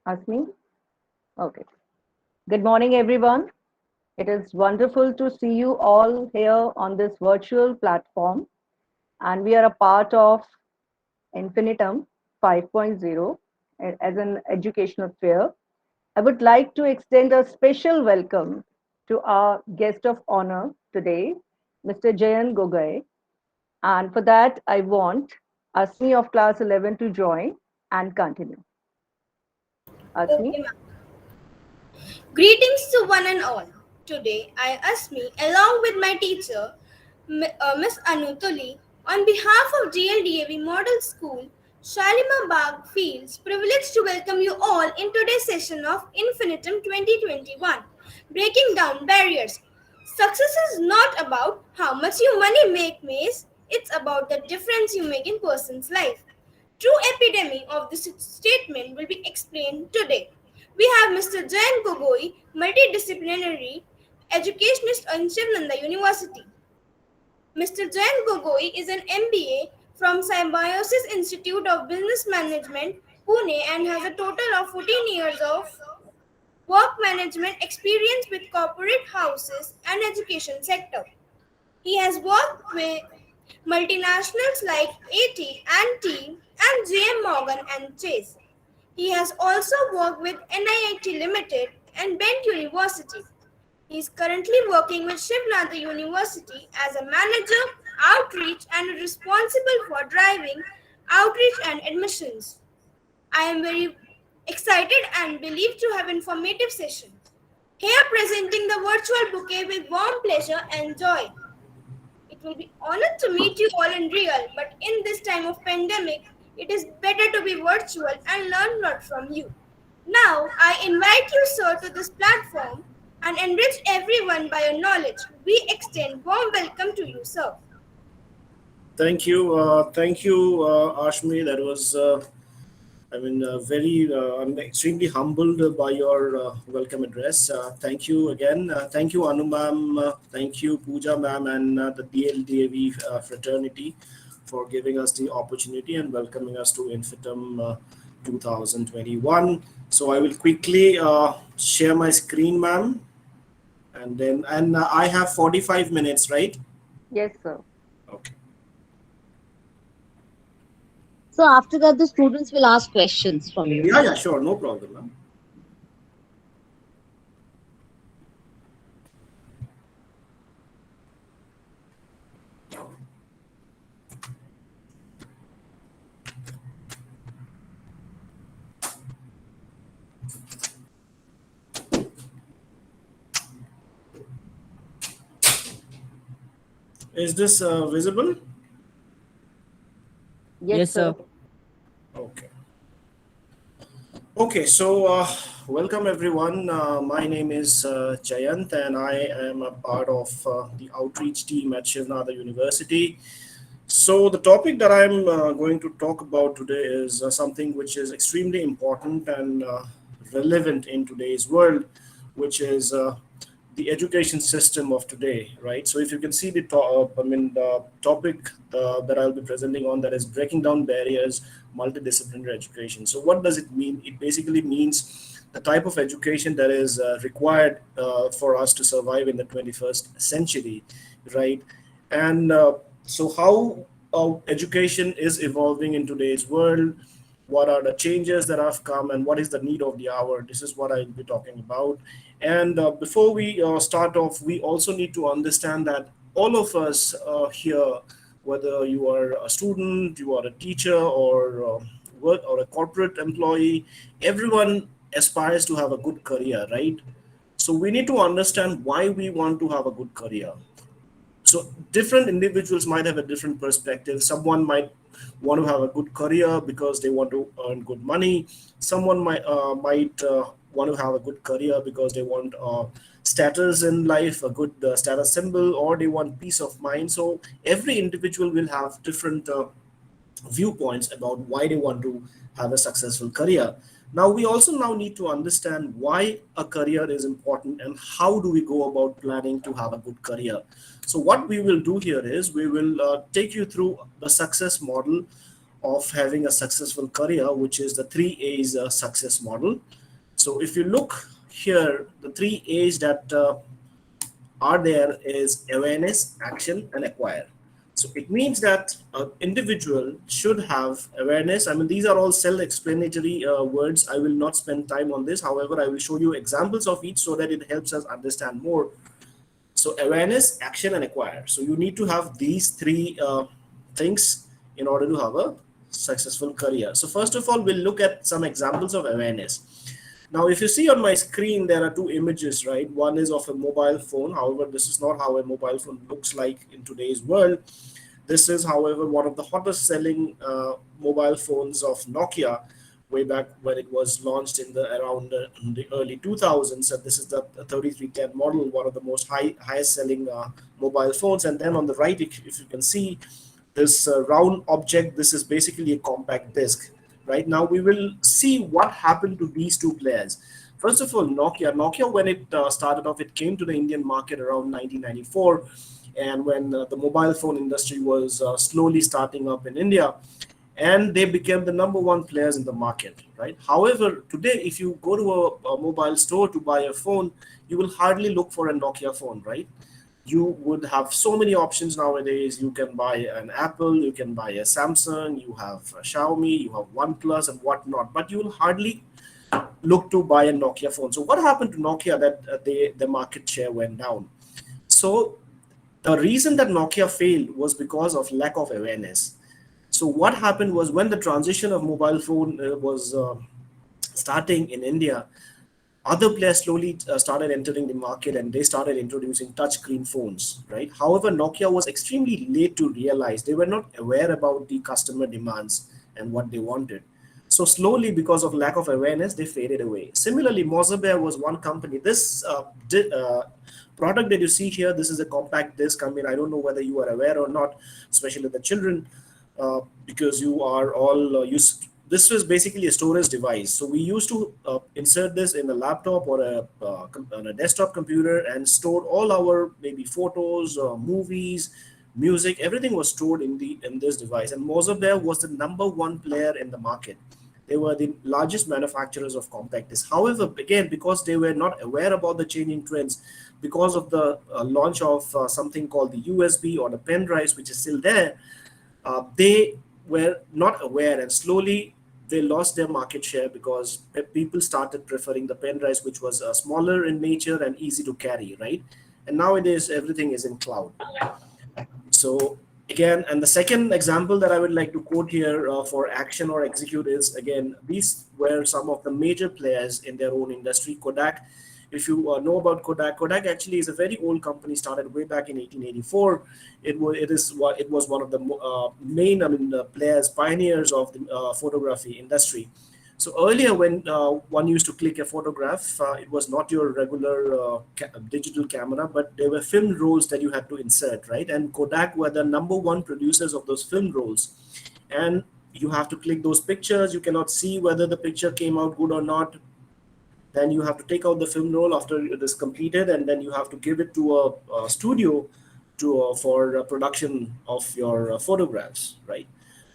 Ask me? Okay. Good morning, everyone. It is wonderful to see you all here on this virtual platform. And we are a part of Infinitum 5.0 as an educational fair. I would like to extend a special welcome to our guest of honor today, Mr. Jayan Gogoi. And for that, I want Asmi of class 11 to join and continue. Asmi? Okay, ma'am. Greetings to one and all. Today, I, Asmi, along with my teacher, Miss Anutoli, on behalf of GLDAV Model School, Shalimar Bagh feels privileged to welcome you all in today's session of Infinitum 2021, Breaking Down Barriers. Success is not about how much you money make, Mace. It's about the difference you make in person's life. True epitome of this statement will be explained today. We have Mr. Jayan Gogoi, multidisciplinary educationist in Shivnanda University. Mr. Jayan Gogoi is an MBA from Symbiosis Institute of Business Management, Pune, and has a total of 14 years of work management experience with corporate houses and education sector. He has worked with multinationals like AT&T and JM Morgan and Chase. He has also worked with NIT Limited and Bent University. He is currently working with Shivnanda University as a manager, outreach, and responsible for driving outreach and admissions. I am very excited and believed to have informative session. Here presenting the virtual bouquet with warm pleasure and joy. It will be honored to meet you all in real, but in this time of pandemic, it is better to be virtual and learn a lot from you. Now, I invite you, sir, to this platform and enrich everyone by your knowledge. We extend warm welcome to you, sir. Thank you, Ashmi. That was, I'm extremely humbled by your welcome address. Thank you again. Thank you, Anu ma'am. Thank you, Pooja ma'am, and the DLDAV fraternity for giving us the opportunity and welcoming us to Infitum 2021. So I will quickly share my screen, ma'am, and I have 45 minutes, right? Yes, sir. Okay. So after that, the students will ask questions from you. Yeah, sure, no problem, ma'am. Is this visible? Yes, sir. Okay. Okay, so welcome everyone. My name is Jayant, and I am a part of the outreach team at Shivnada University. So the topic that I'm going to talk about today is something which is extremely important and relevant in today's world, which is the education system of today, right? So if you can see the topic that I'll be presenting on, that is breaking down barriers, multidisciplinary education. So what does it mean? It basically means the type of education that is required for us to survive in the 21st century, right? And so how education is evolving in today's world, what are the changes that have come, and what is the need of the hour. This is what I'll be talking about. And before we start off, we also need to understand that all of us here, whether you are a student, you are a teacher, or work or a corporate employee, everyone aspires to have a good career, right? So we need to understand why we want to have a good career. So different individuals might have a different perspective. Someone might want to have a good career because they want to earn good money. Someone might want to have a good career because they want status in life, a good status symbol, or they want peace of mind. So every individual will have different viewpoints about why they want to have a successful career. Now, we also now need to understand why a career is important and how do we go about planning to have a good career. So what we will do here is we will take you through the success model of having a successful career, which is the three A's success model. So if you look here, the three A's that are there is awareness, action, and acquire. So it means that an individual should have awareness. I mean, these are all self-explanatory words. I will not spend time on this. However, I will show you examples of each so that it helps us understand more. So awareness, action, and acquire. So you need to have these three things in order to have a successful career. So first of all, we'll look at some examples of awareness. Now, if you see on my screen, there are two images, right? One is of a mobile phone. However, this is not how a mobile phone looks like in today's world. This is, however, one of the hottest selling mobile phones of Nokia way back when it was launched in the around the early 2000s. And this is the 3310 model, one of the most highest selling mobile phones. And then on the right, if you can see this round object, this is basically a compact disc. Right now, we will see what happened to these two players. First of all, Nokia, when it started off, it came to the Indian market around 1994, and when the mobile phone industry was slowly starting up in India, and they became the number one players in the market. Right. However, today, if you go to a mobile store to buy a phone, you will hardly look for a Nokia phone, right? You would have so many options nowadays. You can buy an Apple, you can buy a Samsung, you have a Xiaomi, you have OnePlus and whatnot, but you will hardly look to buy a Nokia phone. So what happened to Nokia that the market share went down? So the reason that Nokia failed was because of lack of awareness. So what happened was when the transition of mobile phone was starting in India, other players slowly started entering the market and they started introducing touchscreen phones, right? However, Nokia was extremely late to realize. They were not aware about the customer demands and what they wanted. So slowly, because of lack of awareness, they faded away. Similarly, Mozabear was one company. This product that you see here, this is a compact disc. I mean, I don't know whether you are aware or not, especially the children, because you are all used. This was basically a storage device. So we used to insert this in a laptop or on a desktop computer and store all our maybe photos, movies, music. Everything was stored in this device. And Mozabear was the number one player in the market. They were the largest manufacturers of compact discs. However, again, because they were not aware about the changing trends, because of the launch of something called the USB or the pen drives, which is still there, they were not aware, and slowly they lost their market share because people started preferring the pen drives, which was smaller in nature and easy to carry, right? And nowadays everything is in cloud. So again, and the second example that I would like to quote here for action or execute is, again, these were some of the major players in their own industry. Kodak, if you know about Kodak actually is a very old company, started way back in 1884. It was one of the main, players, pioneers of the photography industry. So earlier, when one used to click a photograph, it was not your regular digital camera, but there were film rolls that you had to insert, right? And Kodak were the number one producers of those film rolls. And you have to click those pictures. You cannot see whether the picture came out good or not. Then you have to take out the film roll after it is completed, and then you have to give it to a studio for production of your photographs, right?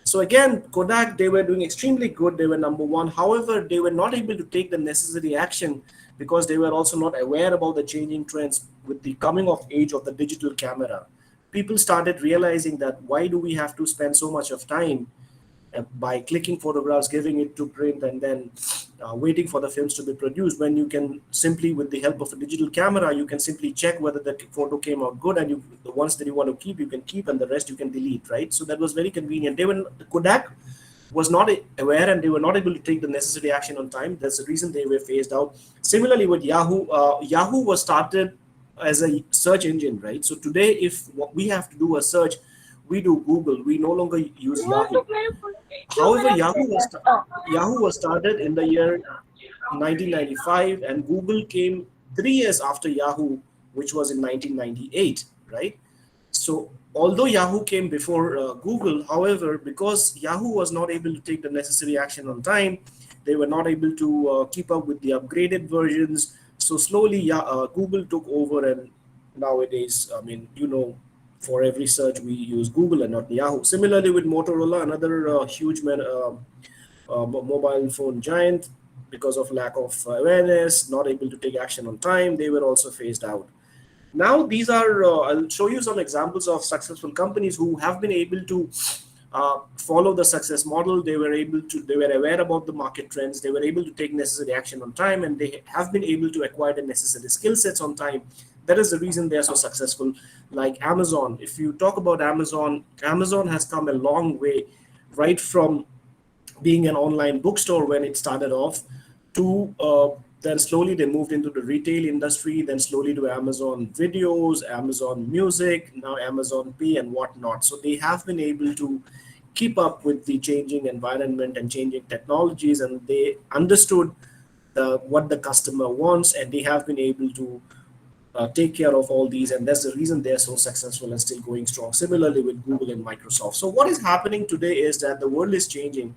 So again, Kodak, they were doing extremely good. They were number one. However, they were not able to take the necessary action because they were also not aware about the changing trends with the coming of age of the digital camera. People started realizing that why do we have to spend so much of time by clicking photographs, giving it to print, and then waiting for the films to be produced, when you can simply, with the help of a digital camera, you can simply check whether the photo came out good, and the ones that you want to keep, you can keep, and the rest you can delete, right? So that was very convenient. Kodak was not aware, and they were not able to take the necessary action on time. That's the reason they were phased out. Similarly with Yahoo, Yahoo was started as a search engine, right? So today, if we have to do a search, we do Google. We no longer use Yahoo. However, Yahoo was started in the year 1995, and Google came 3 years after Yahoo, which was in 1998, right? So although Yahoo came before Google, however, because Yahoo was not able to take the necessary action on time, they were not able to keep up with the upgraded versions. So slowly, Google took over, and nowadays, For every search, we use Google and not Yahoo. Similarly, with Motorola, another huge mobile phone giant, because of lack of awareness, not able to take action on time, they were also phased out. Now, these are, I'll show you some examples of successful companies who have been able to follow the success model. They were aware about the market trends. They were able to take necessary action on time, and they have been able to acquire the necessary skill sets on time. That is the reason they are so successful. Like Amazon, if you talk about Amazon, Amazon has come a long way, right from being an online bookstore when it started off to then slowly they moved into the retail industry, then slowly to Amazon videos, Amazon music, now Amazon pay and whatnot. So they have been able to keep up with the changing environment and changing technologies, and they understood what the customer wants, and they have been able to take care of all these, and that's the reason they're so successful and still going strong. Similarly with Google and Microsoft. So what is happening today is that the world is changing,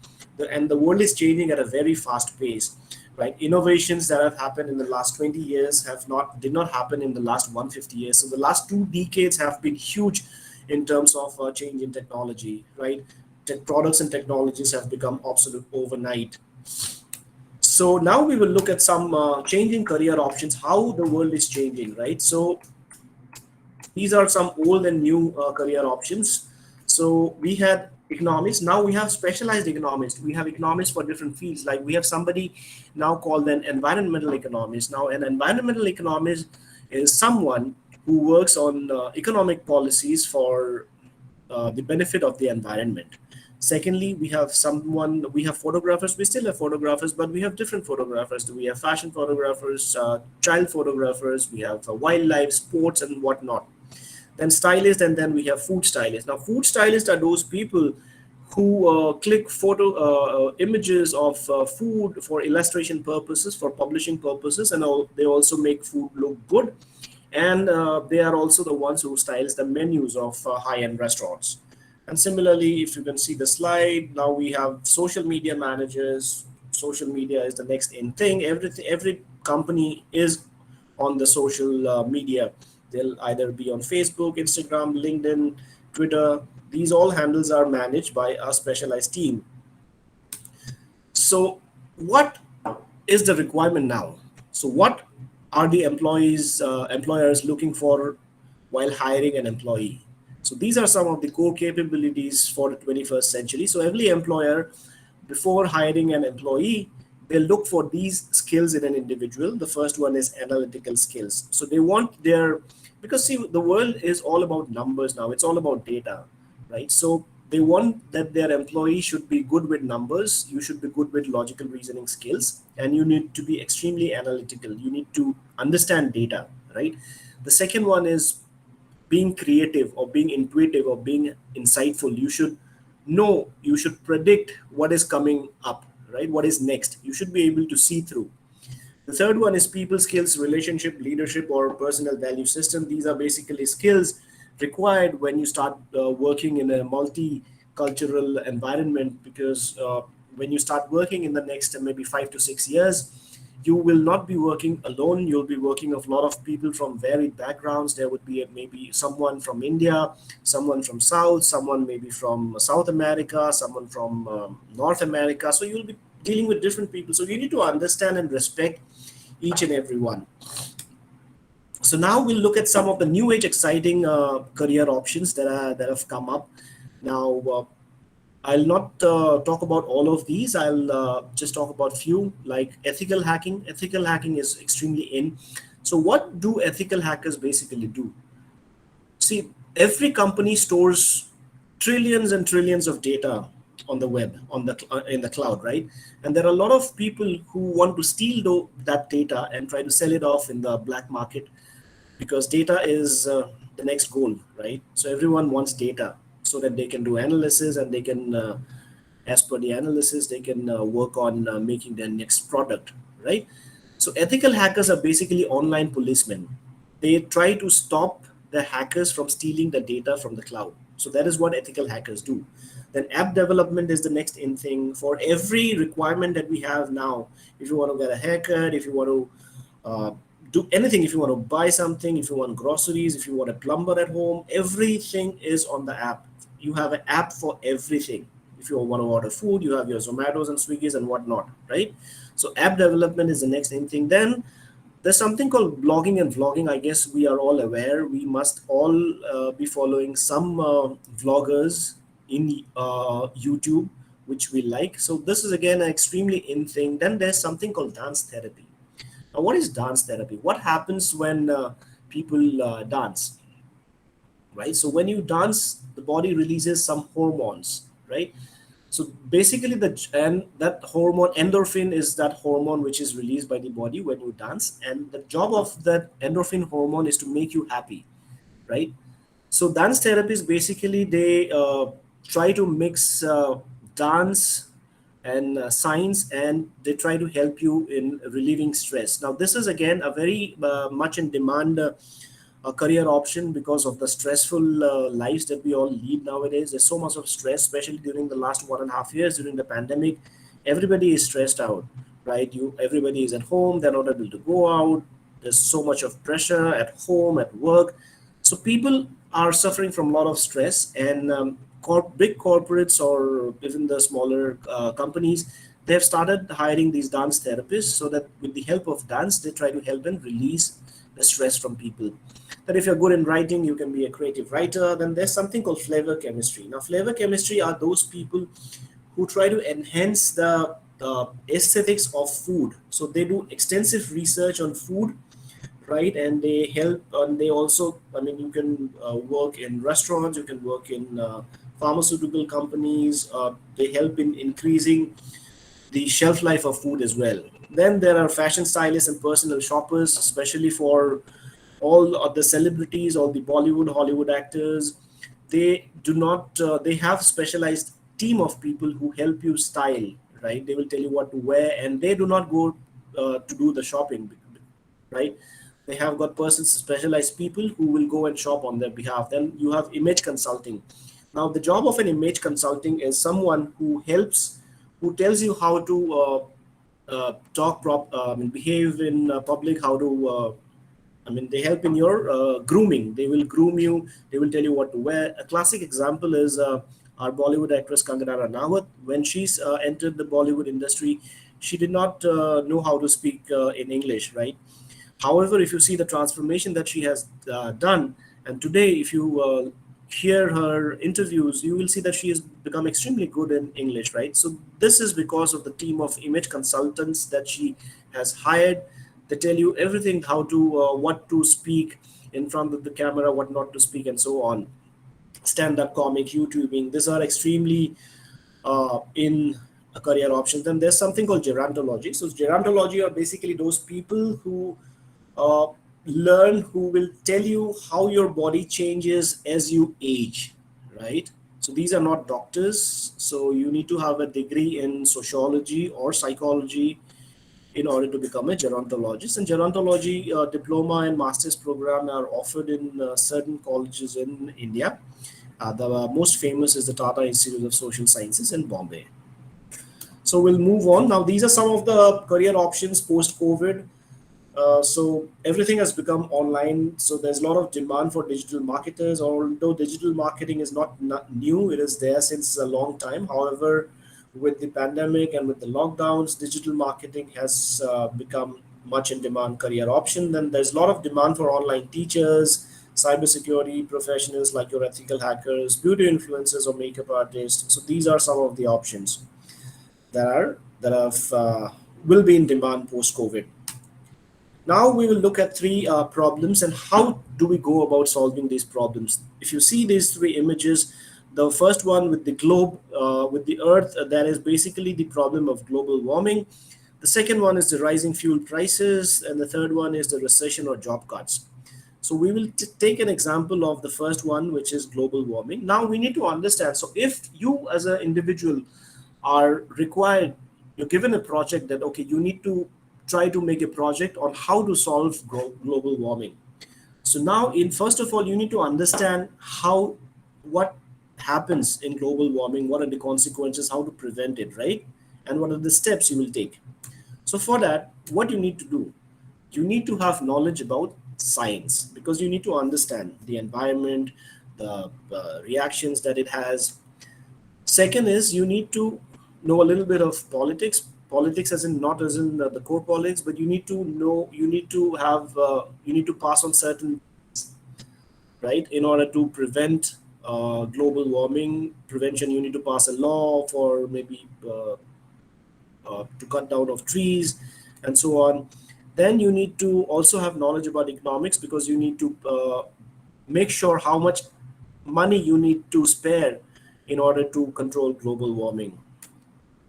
and the world is changing at a very fast pace, right? Innovations that have happened in the last 20 years did not happen in the last 150 years. So the last 2 decades have been huge in terms of change in technology, right? Products and technologies have become obsolete overnight. So now we will look at some changing career options, how the world is changing, right? So these are some old and new career options. So we had economists, now we have specialized economists. We have economists for different fields. Like we have somebody now called an environmental economist. Now an environmental economist is someone who works on economic policies for the benefit of the environment. Secondly, we have photographers. We still have photographers, but we have different photographers. We have fashion photographers, child photographers, we have wildlife, sports, and whatnot. Then stylists, and then we have food stylists. Now, food stylists are those people who click photo images of food for illustration purposes, for publishing purposes, and they also make food look good. And they are also the ones who styles the menus of high-end restaurants. And similarly, if you can see the slide, now we have social media managers. Social media is the next in thing. Every company is on the social media. They'll either be on Facebook, Instagram, LinkedIn, Twitter. These all handles are managed by a specialized team. So what is the requirement now? So what are the employers looking for while hiring an employee? So these are some of the core capabilities for the 21st century. So every employer, before hiring an employee, they look for these skills in an individual. The first one is analytical skills. So they want because see, the world is all about numbers now. It's all about data, right? So they want that their employee should be good with numbers. You should be good with logical reasoning skills, and you need to be extremely analytical. You need to understand data, right? The second one is being creative or being intuitive or being insightful. You should predict what is coming up, right? What is next. You should be able to see through. The third one is people skills, relationship, leadership, or personal value system. These are basically skills required when you start working in a multicultural environment, because when you start working in the next maybe 5 to 6 years, you will not be working alone. You'll be working with a lot of people from varied backgrounds. There would be maybe someone from India, someone from South, someone maybe from South America, someone from North America. So you'll be dealing with different people. So you need to understand and respect each and every one. So now we'll look at some of the new age exciting career options that have come up. Now, I'll not talk about all of these. I'll just talk about few, like ethical hacking. Ethical hacking is extremely in. So what do ethical hackers basically do? See, every company stores trillions and trillions of data on the web, in the cloud, right? And there are a lot of people who want to steal that data and try to sell it off in the black market, because data is the next goal, right? So everyone wants data so that they can do analysis, and they can, as per the analysis, they can work on making their next product, right? So ethical hackers are basically online policemen. They try to stop the hackers from stealing the data from the cloud. So that is what ethical hackers do. Then app development is the next in thing. For every requirement that we have now, if you want to get a haircut, if you want to do anything. If you want to buy something, if you want groceries, if you want a plumber at home, everything is on the app. You have an app for everything. If you want to order food, you have your Zomatos and Swiggies and whatnot, right? So app development is the next main thing. Then there's something called blogging and vlogging. I guess we are all aware. We must all be following some vloggers in YouTube, which we like. So this is again an extremely in thing. Then there's something called dance therapy. Now, what is dance therapy? What happens when people dance, right? So when you dance, the body releases some hormones, right? So basically, and that hormone endorphin is that hormone which is released by the body when you dance, and the job of that endorphin hormone is to make you happy, right? So dance therapists basically they try to mix dance and science, and they try to help you in relieving stress. Now this is again a very much in demand a career option because of the stressful lives that we all lead nowadays. There's so much of stress, especially during the last 1.5 years during the pandemic. Everybody is stressed out, right? Everybody is at home, they're not able to go out. There's so much of pressure at home, at work. So people are suffering from a lot of stress, and big corporates or even the smaller companies, they have started hiring these dance therapists so that with the help of dance, they try to help and release the stress from people. That if you're good in writing, you can be a creative writer. Then there's something called flavor chemistry. Now, flavor chemistry are those people who try to enhance the aesthetics of food. So they do extensive research on food, right? And they help, and they also, I mean, you can work in restaurants, you can work in pharmaceutical companies. They help in increasing the shelf life of food as well. Then there are fashion stylists and personal shoppers, especially for all of the celebrities, all the Bollywood, Hollywood actors. They do not, they have specialized team of people who help you style, right? They will tell you what to wear, and they do not go to do the shopping, right? They have got persons, specialized people who will go and shop on their behalf. Then you have image consulting. Now, the job of an image consulting is someone who helps, who tells you how to behave in public, how to they help in your grooming. They will groom you. They will tell you what to wear. A classic example is our Bollywood actress Kangana Ranaut. When she's entered the Bollywood industry, she did not know how to speak in English, right? However, if you see the transformation that she has done, and today, if you hear her interviews, you will see that she has become extremely good in English, right? So this is because of the team of image consultants that she has hired. They tell you everything, how to, what to speak in front of the camera, what not to speak, and so on. Stand-up comic, YouTubing, these are extremely in a career options. Then there's something called gerontology. So gerontology are basically those people who uh, learn, who will tell you how your body changes as you age, right? So these are not doctors. So you need to have a degree in sociology or psychology in order to become a gerontologist. And gerontology diploma and master's program are offered in certain colleges in India. The most famous is the Tata Institute of Social Sciences in Bombay. So we'll move on. Now, these are some of the career options post-COVID. So everything has become online. So there's a lot of demand for digital marketers. Although digital marketing is not new, it is there since a long time. However, with the pandemic and with the lockdowns, digital marketing has become much in demand career option. Then there's a lot of demand for online teachers, cybersecurity professionals like your ethical hackers, beauty influencers, or makeup artists. So these are some of the options that will be in demand post COVID. Now we will look at three problems and how do we go about solving these problems. If you see these three images, the first one with the globe, with the earth, that is basically the problem of global warming. The second one is the rising fuel prices, and the third one is the recession or job cuts. So we will take an example of the first one, which is global warming. Now we need to understand. So if you as an individual are required, you're given a project that, okay, you need to try to make a project on how to solve global warming. So now, in first of all, you need to understand what happens in global warming, what are the consequences, how to prevent it, right? And what are the steps you will take. So for that, what you need to do, you need to have knowledge about science, because you need to understand the environment, the reactions that it has. Second is you need to know a little bit of politics as in not as in the core politics, but you need to know, you need to have, you need to pass on certain, right, in order to prevent global warming prevention. You need to pass a law for maybe to cut down of trees and so on. Then you need to also have knowledge about economics, because you need to make sure how much money you need to spare in order to control global warming.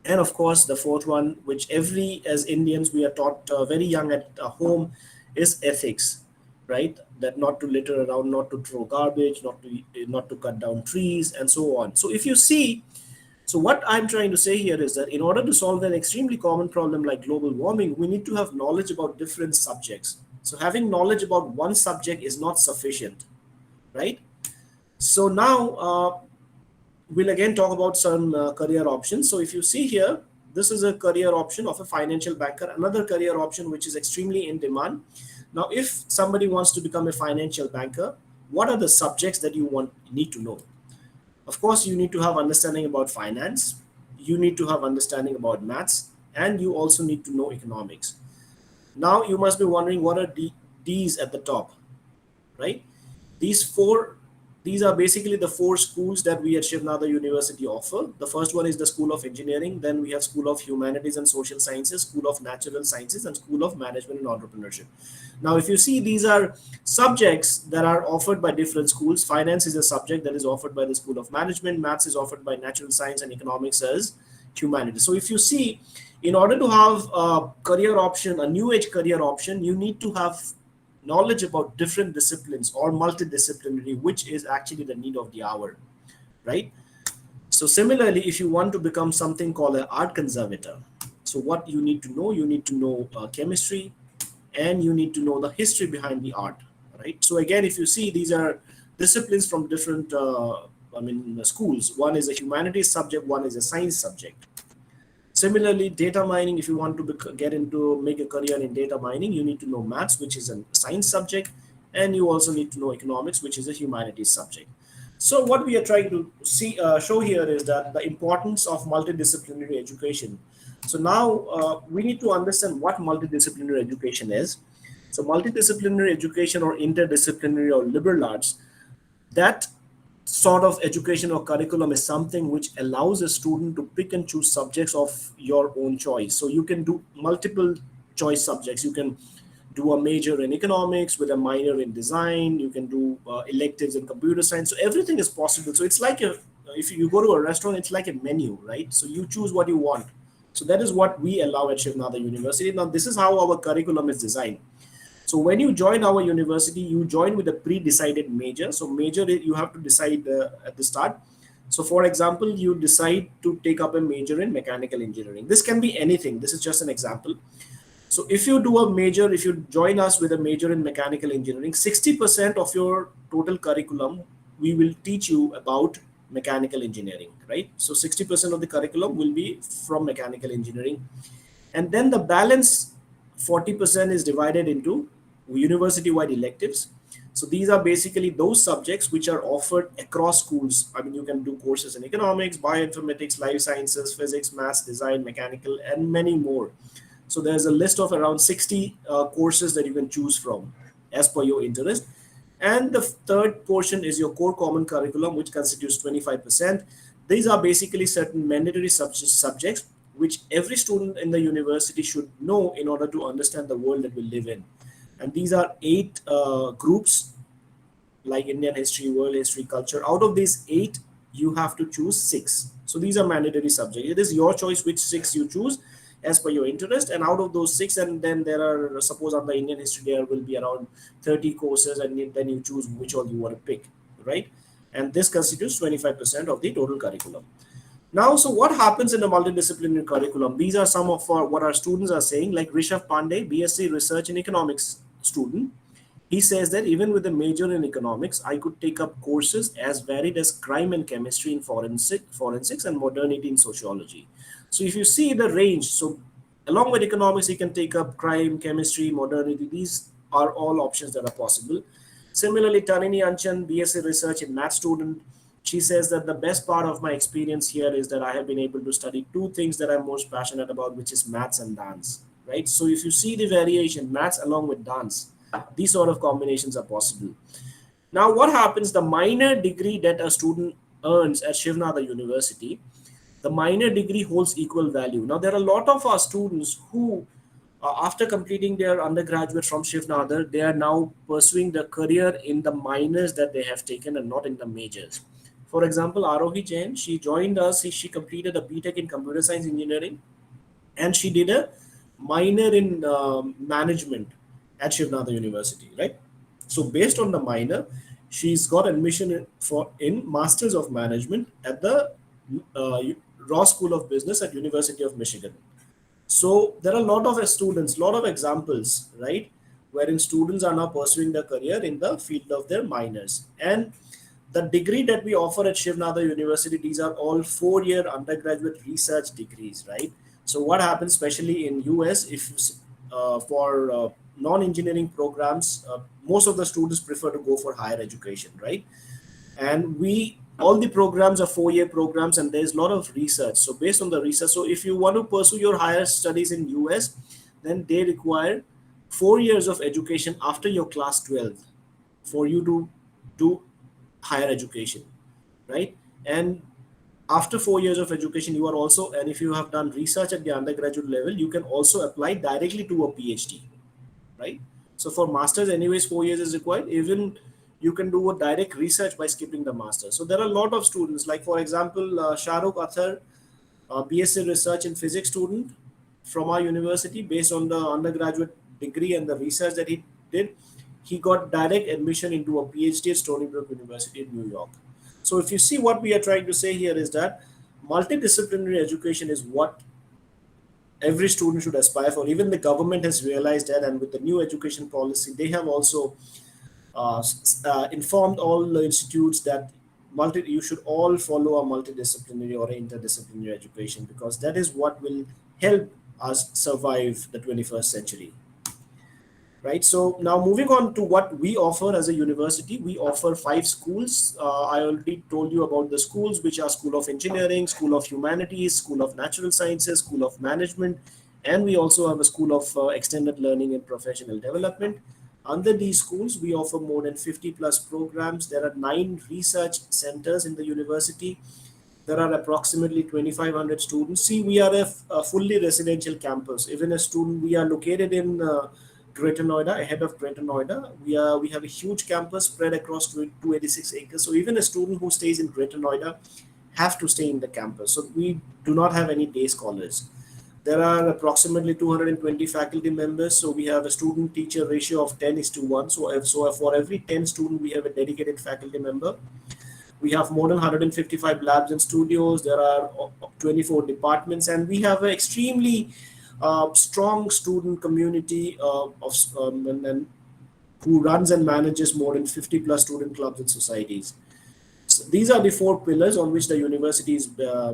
And of course, the fourth one, which every as Indians we are taught very young at home, is ethics, right? That not to litter around, not to throw garbage, not to cut down trees, and so on. So if you see, so what I'm trying to say here is that in order to solve an extremely common problem like global warming, we need to have knowledge about different subjects. So having knowledge about one subject is not sufficient, right? So now we'll again talk about some career options. So if you see here, this is a career option of a financial banker, another career option which is extremely in demand. Now, if somebody wants to become a financial banker, what are the subjects that you need to know? Of course, you need to have understanding about finance, you need to have understanding about maths, and you also need to know economics. Now, you must be wondering, what are these at the top, right? These four, these are basically the four schools that we at Shivnada University offer. The first one is the School of Engineering, then we have School of Humanities and Social Sciences, School of Natural Sciences, and School of Management and Entrepreneurship. Now, if you see, these are subjects that are offered by different schools. Finance is a subject that is offered by the School of Management, Maths is offered by Natural Science, and Economics as Humanities. So if you see, in order to have a career option, a new age career option, you need to have knowledge about different disciplines or multidisciplinary, which is actually the need of the hour, right? So similarly, if you want to become something called an art conservator, so what you need to know chemistry, and you need to know the history behind the art, right? So again, if you see, these are disciplines from different schools. One is a humanities subject, one is a science subject. Similarly, data mining, if you want to make a career in data mining, you need to know maths, which is a science subject, and you also need to know economics, which is a humanities subject. So what we are trying to show here is that the importance of multidisciplinary education. So now we need to understand what multidisciplinary education is. So multidisciplinary education, or interdisciplinary, or liberal arts, that sort of education or curriculum is something which allows a student to pick and choose subjects of your own choice. So you can do multiple choice subjects. You can do a major in economics with a minor in design. You can do electives in computer science. So everything is possible. So it's like if you go to a restaurant, it's like a menu, right? So you choose what you want. So that is what we allow at Shivnada University. Now, this is how our curriculum is designed. So when you join our university, you join with a pre-decided major. So major, you have to decide at the start. So for example, you decide to take up a major in mechanical engineering. This can be anything. This is just an example. So if you do a major, if you join us with a major in mechanical engineering, 60% of your total curriculum, we will teach you about mechanical engineering, right? So 60% of the curriculum will be from mechanical engineering. And then the balance 40% is divided into university-wide electives. So these are basically those subjects which are offered across schools. I mean, you can do courses in economics, bioinformatics, life sciences, physics, maths, design, mechanical, and many more. So there's a list of around 60 courses that you can choose from as per your interest. And the third portion is your core common curriculum, which constitutes 25%. These are basically certain mandatory subjects which every student in the university should know in order to understand the world that we live in. And these are 8 groups, like Indian history, world history, culture. Out of these 8, you have to choose 6. So these are mandatory subjects. It is your choice which 6 you choose as per your interest. And out of those 6, and then there are, suppose on the Indian history, there will be around 30 courses, and then you choose which one you want to pick, right? And this constitutes 25% of the total curriculum. Now, so what happens in a multidisciplinary curriculum? These are some of what our students are saying, like Rishabh Pandey, BSc Research in Economics student. He says that even with a major in economics, I could take up courses as varied as crime and chemistry in forensics and modernity in sociology. So if you see the range, so Along with economics, he can take up crime, chemistry, modernity. These are all options that are possible. Similarly, Tanini Anchan, BSc Research in Math student, she says that the best part of my experience here is that I have been able to study two things that I'm most passionate about, which is maths and dance, right? So if you see the variation, maths along with dance, these sort of combinations are possible. Now, what happens? The minor degree that a student earns at Shivnada University, the minor degree holds equal value. Now, there are a lot of our students who, after completing their undergraduate from Shivnadar, they are now pursuing the career in the minors that they have taken and not in the majors. For example, Arohi Jain, she joined us, she completed a BTech in computer science engineering, and she did a minor in management at Shivnada University, right? So based on the minor, she's got admission in Masters of Management at the uh, Ross School of Business at University of Michigan. So there are a lot of students, lot of examples, right, wherein students are now pursuing their career in the field of their minors. And the degree that we offer at Shivnada University, these are all 4-year undergraduate research degrees, right? So what happens, especially in US, if for non-engineering programs, most of the students prefer to go for higher education, right? And we all the programs are 4-year programs, and there's a lot of research. So based on the research, so if you want to pursue your higher studies in US, then they require 4 years of education after your class 12 for you to do higher education, right? And after 4 years of education, you are also, and if you have done research at the undergraduate level, you can also apply directly to a PhD, right? So for masters, anyways, 4 years is required. Even you can do a direct research by skipping the master. So there are a lot of students, like for example, Shahrukh Athar, BSc Research in Physics student from our university, based on the undergraduate degree and the research that he did, he got direct admission into a PhD at Stony Brook University in New York. So if you see, what we are trying to say here is that multidisciplinary education is what every student should aspire for. Even the government has realized that, and with the new education policy, they have also informed all the institutes that you should all follow a multidisciplinary or interdisciplinary education, because that is what will help us survive the 21st century, right? So now moving on to what we offer as a university, we offer 5 schools. I already told you about the schools, which are School of Engineering, School of Humanities, School of Natural Sciences, School of Management, and we also have a School of Extended Learning and Professional Development. Under these schools, we offer more than 50 plus programs. There are 9 research centers in the university. There are approximately 2,500 students. See, we are a fully residential campus. Even a student, we are located in Greater Noida, ahead of Greater Noida. We have a huge campus spread across 286 acres. So even a student who stays in Greater Noida have to stay in the campus. So we do not have any day scholars. There are approximately 220 faculty members. So we have a student teacher ratio of 10:1. So for every 10 students, we have a dedicated faculty member. We have more than 155 labs and studios. There are 24 departments, and we have an extremely strong student community and who runs and manages more than 50 plus student clubs and societies. So these are the 4 pillars on which the university is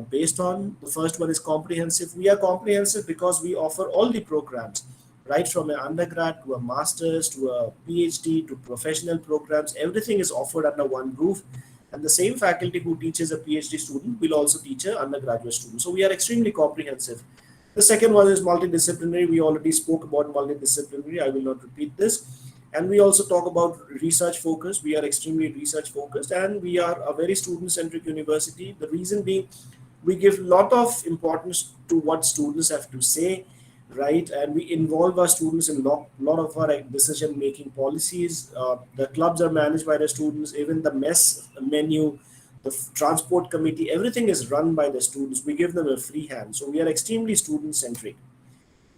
based on. The first one is comprehensive. We are comprehensive because we offer all the programs, right from an undergrad to a master's to a PhD to professional programs. Everything is offered under one roof. And the same faculty who teaches a PhD student will also teach an undergraduate student. So we are extremely comprehensive. The second one is multidisciplinary. We already spoke about multidisciplinary. I will not repeat this. And we also talk about research focus. We are extremely research focused, and we are a very student centric university. The reason being, we give a lot of importance to what students have to say, right? And we involve our students in lot of our decision making policies. The clubs are managed by the students. Even the mess menu, the transport committee, everything is run by the students. We give them a free hand. So we are extremely student centric,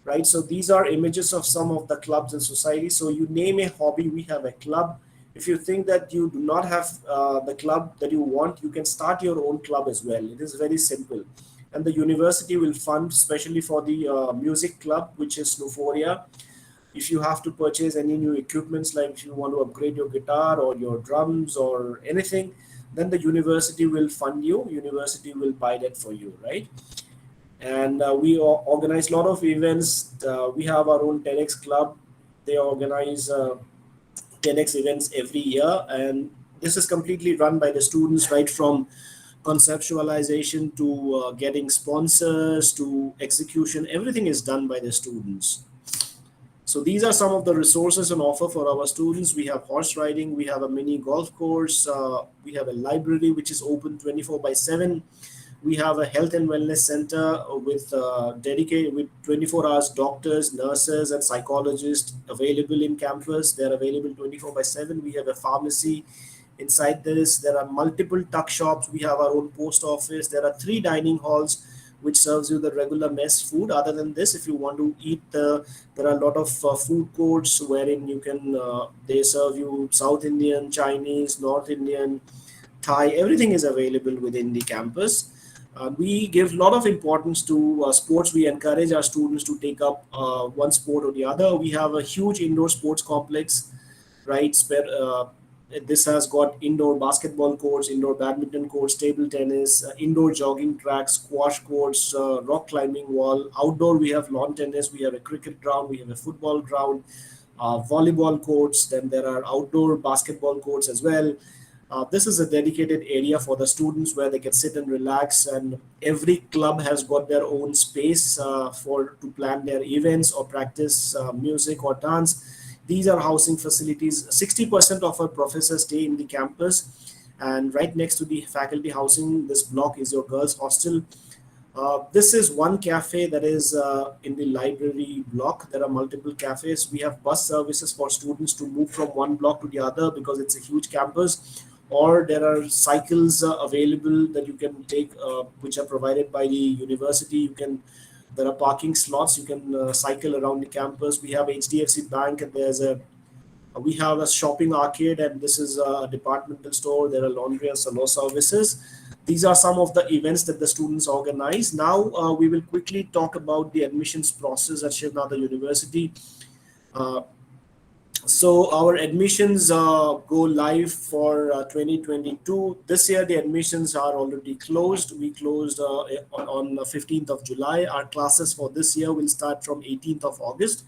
right? So these are images of some of the clubs and societies. So you name a hobby, we have a club. If you think that you do not have the club that you want, you can start your own club as well. It is very simple. And the university will fund, especially for the music club, which is Euphoria. If you have to purchase any new equipments, like if you want to upgrade your guitar or your drums or anything, then the university will fund you. University will buy that for you, right? And we organize a lot of events. We have our own TEDx club. They organize TEDx events every year, and this is completely run by the students, right from conceptualization to getting sponsors to execution. Everything is done by the students. So these are some of the resources on offer for our students. We have horse riding, we have a mini golf course, we have a library which is open 24 by 7. We have a health and wellness center with dedicated with 24 hours doctors, nurses, and psychologists available in campus. They're available 24 by 7. We have a pharmacy inside this. There are multiple tuck shops. We have our own post office. There are 3 dining halls which serves you the regular mess food. Other than this, if you want to eat, there are a lot of food courts wherein you can they serve you South Indian, Chinese, North Indian, Thai. Everything is available within the campus. We give a lot of importance to sports. We encourage our students to take up one sport or the other. We have a huge indoor sports complex, right? This has got indoor basketball courts, indoor badminton courts, table tennis, indoor jogging tracks, squash courts, rock climbing wall. Outdoor, we have lawn tennis, we have a cricket ground, we have a football ground, volleyball courts. Then there are outdoor basketball courts as well. This is a dedicated area for the students where they can sit and relax, and every club has got their own space for to plan their events or practice music or dance. These are housing facilities. 60% of our professors stay in the campus, and right next to the faculty housing, this block is your girls' hostel. This is one cafe that is in the library block. There are multiple cafes. We have bus services for students to move from one block to the other because it's a huge campus. Or there are cycles available that you can take, which are provided by the university. There are parking slots. You can cycle around the campus. We have HDFC Bank, and we have a shopping arcade, and this is a departmental store. There are laundry and salon services. These are some of the events that the students organize. Now we will quickly talk about the admissions process at Shivnada University. Uh, so our admissions go live for 2022. This year the admissions are already closed. We closed on 15th of July. Our classes for this year will start from 18th of August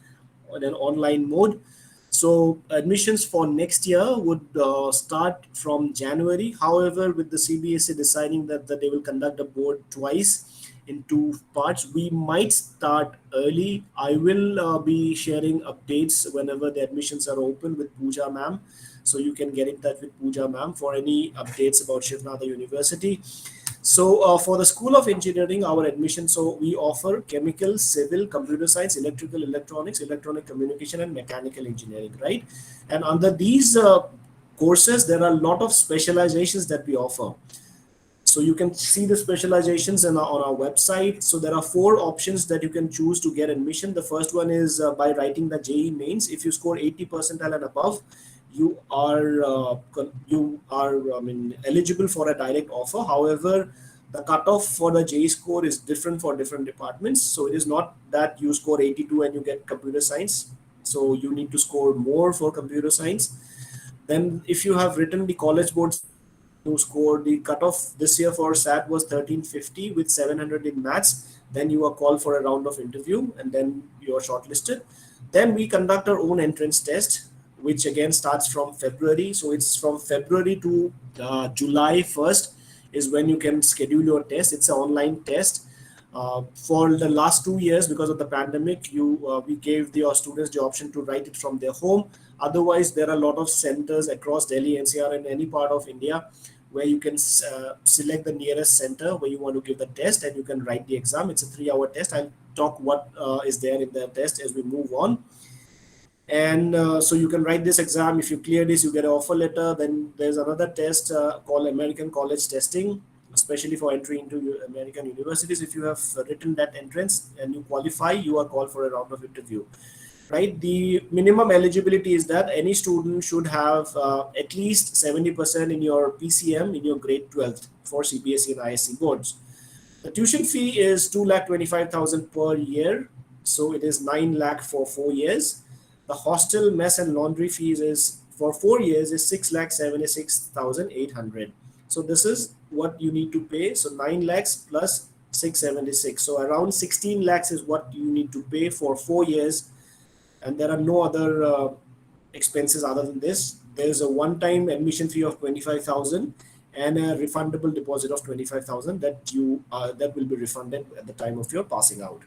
on an online mode. So admissions for next year would start from January. However, with the CBSE deciding that they will conduct a board twice in 2 parts, we might start early. I will be sharing updates whenever the admissions are open with Pooja ma'am. So you can get in touch with Pooja ma'am for any updates about Shivnada University. So for the School of Engineering, our admission, so we offer chemical, civil, computer science, electrical, electronics, electronic communication, and mechanical engineering, right? And under these courses, there are a lot of specializations that we offer. So you can see the specializations on our website. So there are 4 options that you can choose to get admission. The first one is by writing the JEE mains. If you score 80 percentile and above, you are eligible for a direct offer. However, the cutoff for the JEE score is different for different departments. So it is not that you score 82 and you get computer science. So you need to score more for computer science. Then if you have written the college boards, you score the cutoff this year for SAT was 1350 with 700 in maths. Then you are called for a round of interview, and then you are shortlisted. Then we conduct our own entrance test, which again starts from February. So it's from February to July 1st is when you can schedule your test. It's an online test. For the last 2 years, because of the pandemic, we gave our students the option to write it from their home. Otherwise, there are a lot of centers across Delhi, NCR, and any part of India where you can select the nearest center where you want to give the test, and you can write the exam. It's a 3-hour test. I'll talk what is there in the test as we move on. And so you can write this exam. If you clear this, you get an offer letter. Then there's another test called American College Testing, especially for entry into American universities. If you have written that entrance and you qualify, you are called for a round of interview. Right? The minimum eligibility is that any student should have at least 70% in your PCM in your grade 12th for CBSE and ISC boards. The tuition fee is 2,25,000 per year. So it is 9 lakh for 4 years. The hostel, mess, and laundry fees is for 4 years is 6,76,800. So this is what you need to pay. So 9 lakhs plus 676. So around 16 lakhs is what you need to pay for 4 years, and there are no other expenses other than this. There is a one-time admission fee of 25,000 and a refundable deposit of 25,000 that will be refunded at the time of your passing out.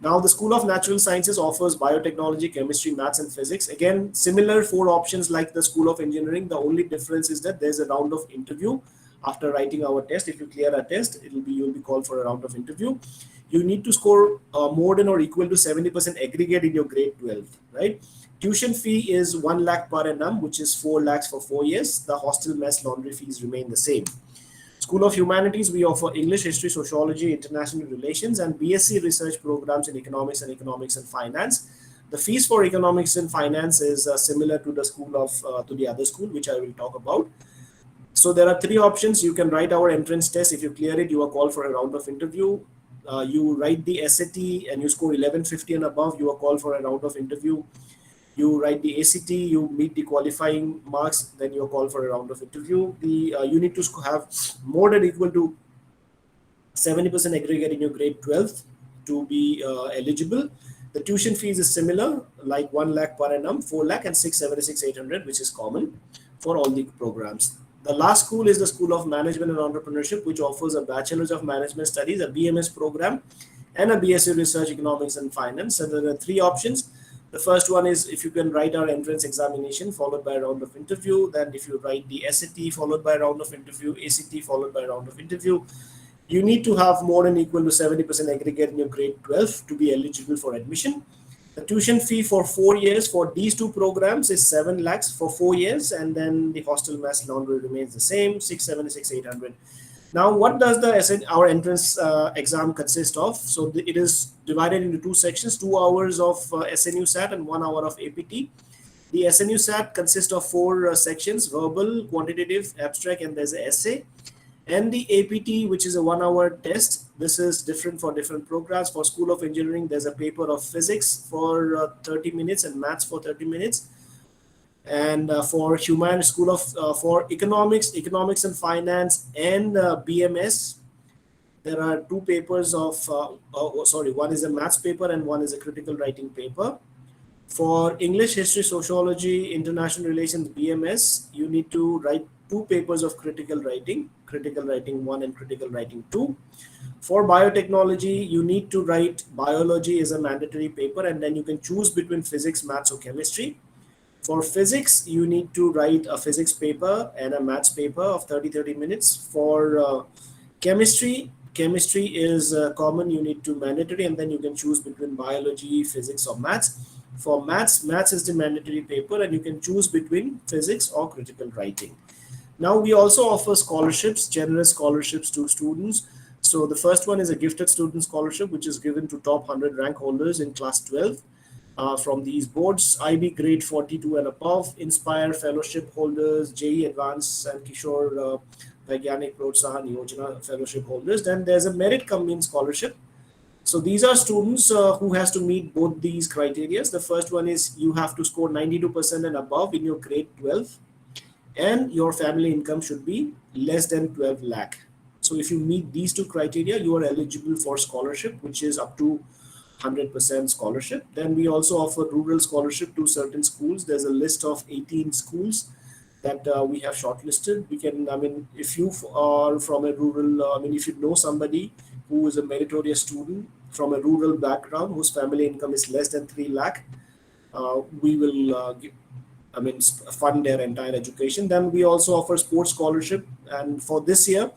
Now, the School of Natural Sciences offers biotechnology, chemistry, maths, and physics. Again, similar four options like the School of Engineering. The only difference is that there's a round of interview after writing our test. If you clear a test, you'll be called for a round of interview. You need to score more than or equal to 70% aggregate in your grade 12, right? Tuition fee is 1 lakh per annum, which is 4 lakhs for 4 years. The hostel mess laundry fees remain the same. School of Humanities, we offer English, History, Sociology, International Relations, and BSc research programs in Economics and Finance. The fees for Economics and Finance is similar to the to the other school, which I will talk about. So there are three options. You can write our entrance test. If you clear it, you are called for a round of interview. You write the SAT and you score 1150 and above, you are called for a round of interview. You write the ACT, you meet the qualifying marks, then you're called for a round of interview. You need to have more than equal to 70% aggregate in your grade 12 to be eligible. The tuition fees is similar, like 1 lakh per annum, 4 lakh, and 676, 800, which is common for all the programs. The last school is the School of Management and Entrepreneurship, which offers a Bachelor's of Management Studies, a BMS program, and a BSc Research, Economics, and Finance. So there are three options. The first one is if you can write our entrance examination followed by a round of interview. Then if you write the SAT followed by a round of interview, ACT followed by a round of interview, you need to have more than equal to 70% aggregate in your grade 12 to be eligible for admission. The tuition fee for 4 years for these two programs is 7 lakhs for 4 years, and then the hostel mess laundry remains the same, 676, 800. Now, what does our entrance exam consist of? So it is divided into two sections, 2 hours of SNU SAT and 1 hour of APT. The SNU SAT consists of 4 sections: verbal, quantitative, abstract, and there's an essay. And the APT, which is a 1 hour test, this is different for different programs. For School of Engineering, there's a paper of physics for 30 minutes and maths for 30 minutes. And for for economics and finance, and BMS, there are 2 papers of one is a maths paper and one is a critical writing paper. For English, History, Sociology, International Relations, BMS, you need to write 2 papers of critical writing 1 and critical writing 2. For biotechnology, you need to write biology as a mandatory paper, and then you can choose between physics, maths, or chemistry. For physics, you need to write a physics paper and a maths paper of 30 minutes. For chemistry is common, you need to mandatory, and then you can choose between biology, physics, or maths. For maths is the mandatory paper, and you can choose between physics or critical writing. Now, we also offer scholarships, generous scholarships to students. So the first one is a gifted student scholarship, which is given to top 100 rank holders in class 12. From these boards: IB grade 42 and above, Inspire fellowship holders, JE Advanced, and Kishore Vaigyanik Protsahan Yojana fellowship holders. Then there's a merit cum scholarship. So these are students who has to meet both these criteria. The first one is you have to score 92% and above in your grade 12, and your family income should be less than 12 lakh. So if you meet these 2 criteria, you are eligible for scholarship, which is up to 100% scholarship. Then we also offer rural scholarship to certain schools. There's a list of 18 schools that we have shortlisted. If you are from a rural, if you know somebody who is a meritorious student from a rural background whose family income is less than 3 lakh, we will fund their entire education. Then we also offer sports scholarship, and for this year,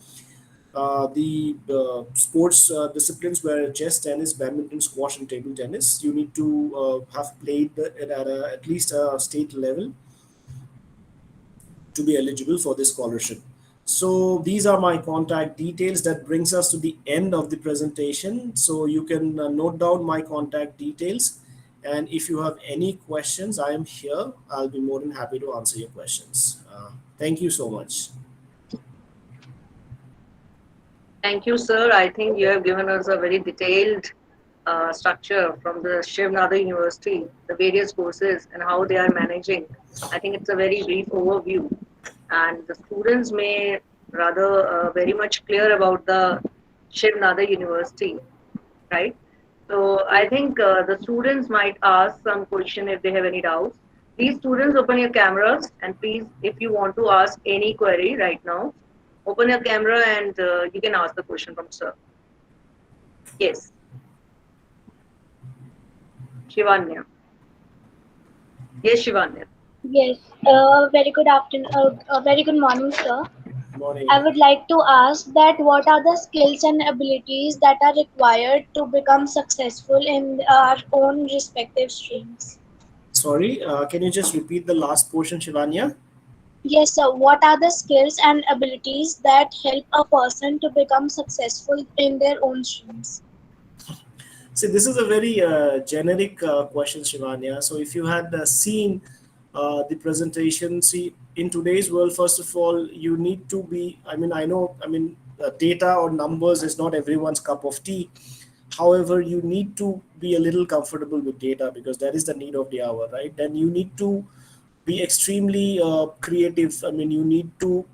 the sports disciplines were chess, tennis, badminton, squash, and table tennis. You need to have played at least a state level to be eligible for this scholarship. So these are my contact details. That brings us to the end of the presentation. So you can note down my contact details. And if you have any questions, I am here. I'll be more than happy to answer your questions. Thank you so much. Thank you, sir. I think you have given us a very detailed structure from the Shiv Nada University, the various courses and how they are managing. I think it's a very brief overview, and the students may rather very much clear about the Shivnada University, right? So I think the students might ask some question if they have any doubts. Please, students, open your cameras, and please, if you want to ask any query right now, open your camera and you can ask the question from sir. Yes, Shivanya. Yes, Shivanya. Yes, very good afternoon, very good morning, sir. I Morning. would like to ask that what are the skills and abilities that are required to become successful in our own respective streams? Sorry, can you just repeat the last portion, Shivanya? Yes, sir. What are the skills and abilities that help a person to become successful in their own streams? See, this is a very generic question, Shivanya. So, if you had seen the presentation, see, in today's world, first of all, you need to be, data or numbers is not everyone's cup of tea. However, you need to be a little comfortable with data because that is the need of the hour, right? Then you need to be extremely creative. I mean, you need to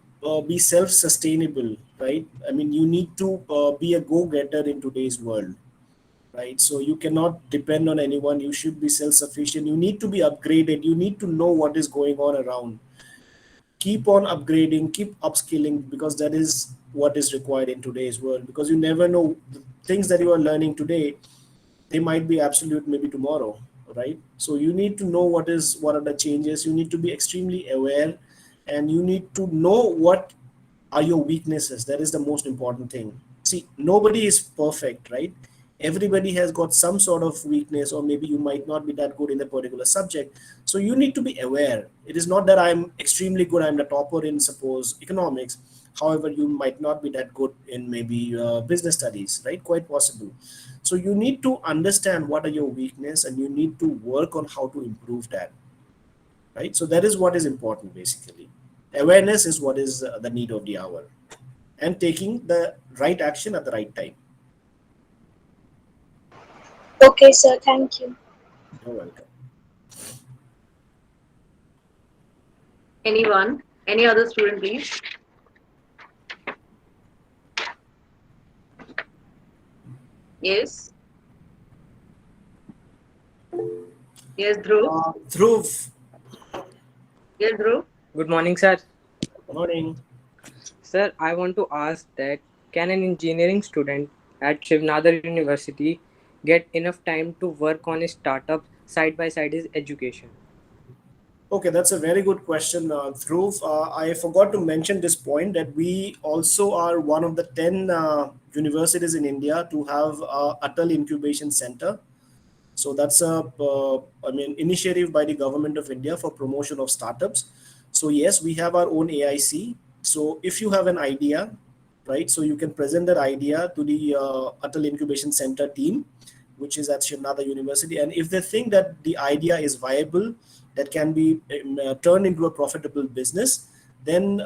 be self sustainable, right? I mean, you need to be a go getter in today's world, right? So you cannot depend on anyone. You should be self sufficient. You need to be upgraded. You need to know what is going on around. Keep on upgrading, keep upskilling, because that is what is required in today's world, because you never know the things that you are learning today, they might be absolute maybe tomorrow, right? So you need to know what are the changes. You need to be extremely aware, and you need to know what are your weaknesses. That is the most important thing. See, nobody is perfect, right? Everybody has got some sort of weakness, or maybe you might not be that good in a particular subject. So you need to be aware. It is not that I'm extremely good, I'm the topper in suppose economics. However, you might not be that good in maybe business studies, right? Quite possible. So you need to understand what are your weakness, and you need to work on how to improve that, right? So that is what is important basically. Awareness is what is the need of the hour, and taking the right action at the right time. Okay, sir. Thank you. You're welcome. Anyone? Any other student, please? Yes. Yes, Dhruv. Dhruv, Yes, Dhruv. Good morning, sir. morning. Sir, I want to ask that can an engineering student at Shivnadar University get enough time to work on his startup side by side his education? Okay, that's a very good question, Dhruv. I forgot to mention this point that we also are one of the 10 universities in India to have Atal Incubation Center. So that's initiative by the government of India for promotion of startups. So yes, we have our own AIC. So if you have an idea, right, so you can present that idea to the Atal Incubation Center team, which is at Shivnada University. And if they think that the idea is viable, that can be turned into a profitable business, then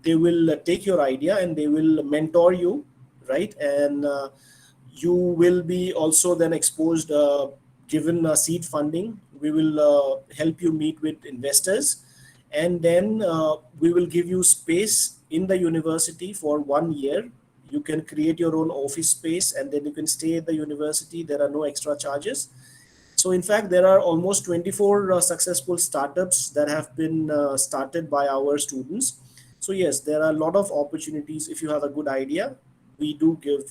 they will take your idea and they will mentor you, right? And you will be also then exposed, given seed funding. We will help you meet with investors, and then we will give you space in the university for 1 year. You can create your own office space, and then you can stay at the university. There are no extra charges. So in fact, there are almost 24 successful startups that have been started by our students. So yes, there are a lot of opportunities. If you have a good idea, we do give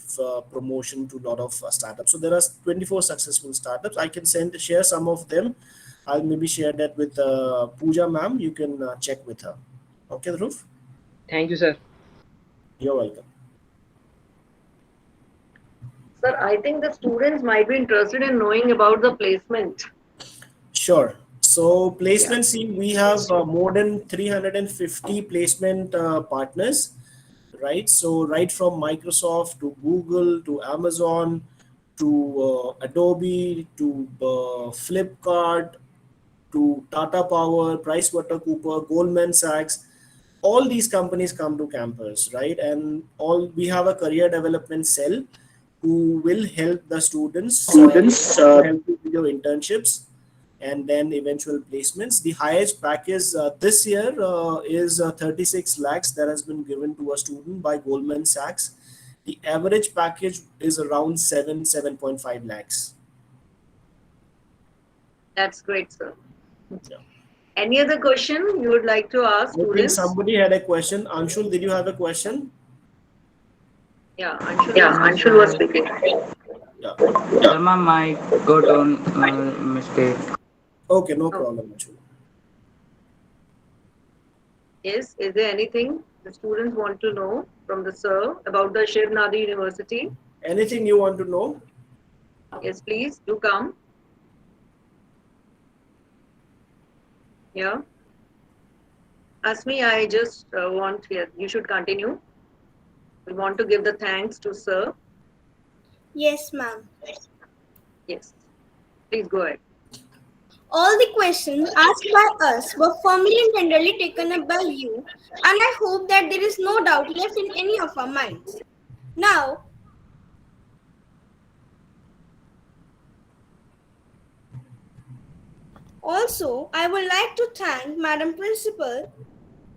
promotion to a lot of startups. So there are 24 successful startups. I can share some of them. I'll maybe share that with Pooja ma'am. You can check with her. Okay, Dhruv? Thank you, sir. You're welcome. Sir, I think the students might be interested in knowing about the placement. Sure. So Yeah. placement, see, we have more than 350 placement partners, right? So right from Microsoft to Google to Amazon to Adobe to Flipkart to Tata Power, PricewaterhouseCoopers, Goldman Sachs, all these companies come to campus, right? And all we have a career development cell who will help the students, to help you with your internships and then eventual placements. The highest package this year is 36 lakhs that has been given to a student by Goldman Sachs. The average package is around 7.5 lakhs. That's great, sir. Yeah. Any other question you would like to ask I think students? somebody had a question. Anshul, did you have a question? Yeah, Anshul Yeah, was Anshul was speaking. Yeah. Sir, ma'am, I got on mistake. Okay, no Oh, problem, Anshul. yes. Is there anything the students want to know from the sir about the Shiv Nadi University? Anything you want to know? Yes, please do come. Yeah. Asmi, I just want here. You should continue. We want to give the thanks to sir. Yes, ma'am. Yes. Please go ahead. All the questions asked by us were firmly and tenderly taken up by you, and I hope that there is no doubt left in any of our minds. Now, also, I would like to thank Madam Principal,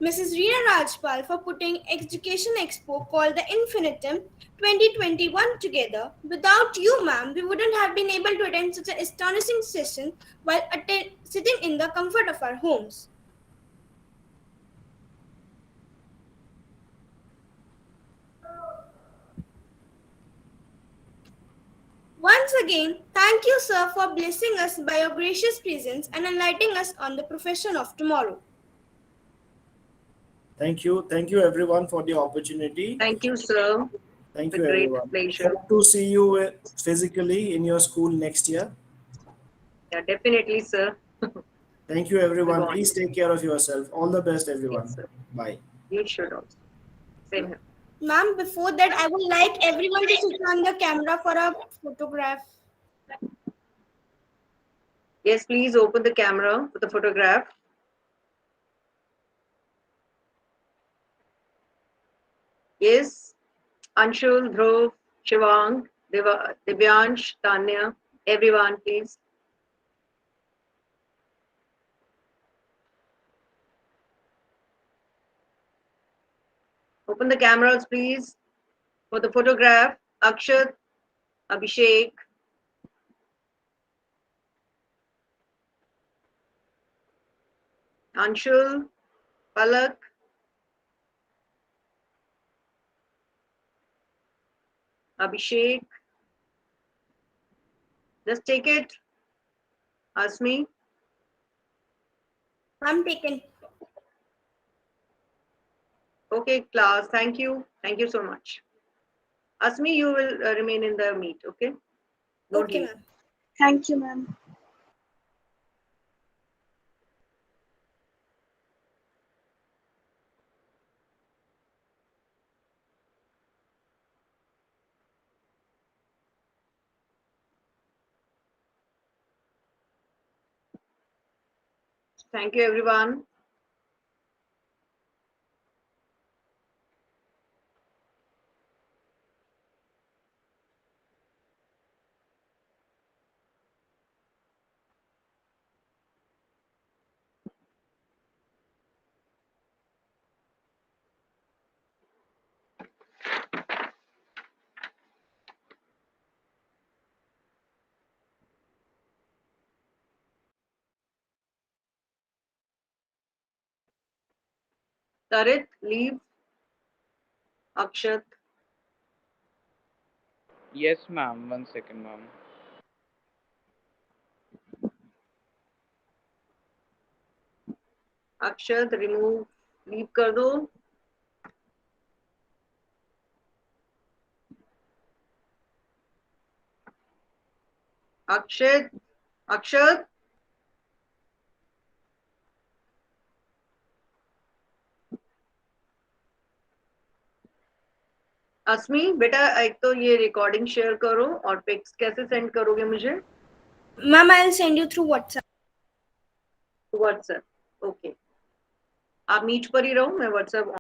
Mrs. Reena Rajpal, for putting Education Expo called the Infinitum 2021 together. Without you, ma'am, we wouldn't have been able to attend such an astonishing session while sitting in the comfort of our homes. Once again, thank you, sir, for blessing us by your gracious presence and enlightening us on the profession of tomorrow. Thank you. Thank you, everyone, for the opportunity. Thank you, sir. Thank It's you, a great everyone. pleasure. Hope to see you physically in your school next year. Yeah, definitely, sir. Thank you, We everyone. want Please to. take care of yourself. All the best, Yes, everyone. sir. Bye. You should also. Same here. Ma'am, before that, I would like everyone to switch on the camera for a photograph. Yes, please open the camera for the photograph. Yes, Anshul, Dhruv, Shivang, Divyansh, Tanya, everyone, please. Open the cameras, please, for the photograph. Akshat, Abhishek, Anshul, Palak, Abhishek. Just take it. Asmi. I'm taken. Okay, class. Thank you. Thank you so much. Asmi, you will remain in the meet, okay? Don't Okay, leave. ma'am. Thank you, ma'am. Thank you, everyone. Tarit, leave. Akshat, Yes, ma'am. 1 second, ma'am. Akshat, remove. Leave कर दो. Akshat, Akshat. अस्मी बेटा एक तो ये recording share करो और pics कैसे send करोगे मुझे Ma'am, I'll send you through WhatsApp. WhatsApp okay आप मीट पर ही रहो मैं व्हाट्सएप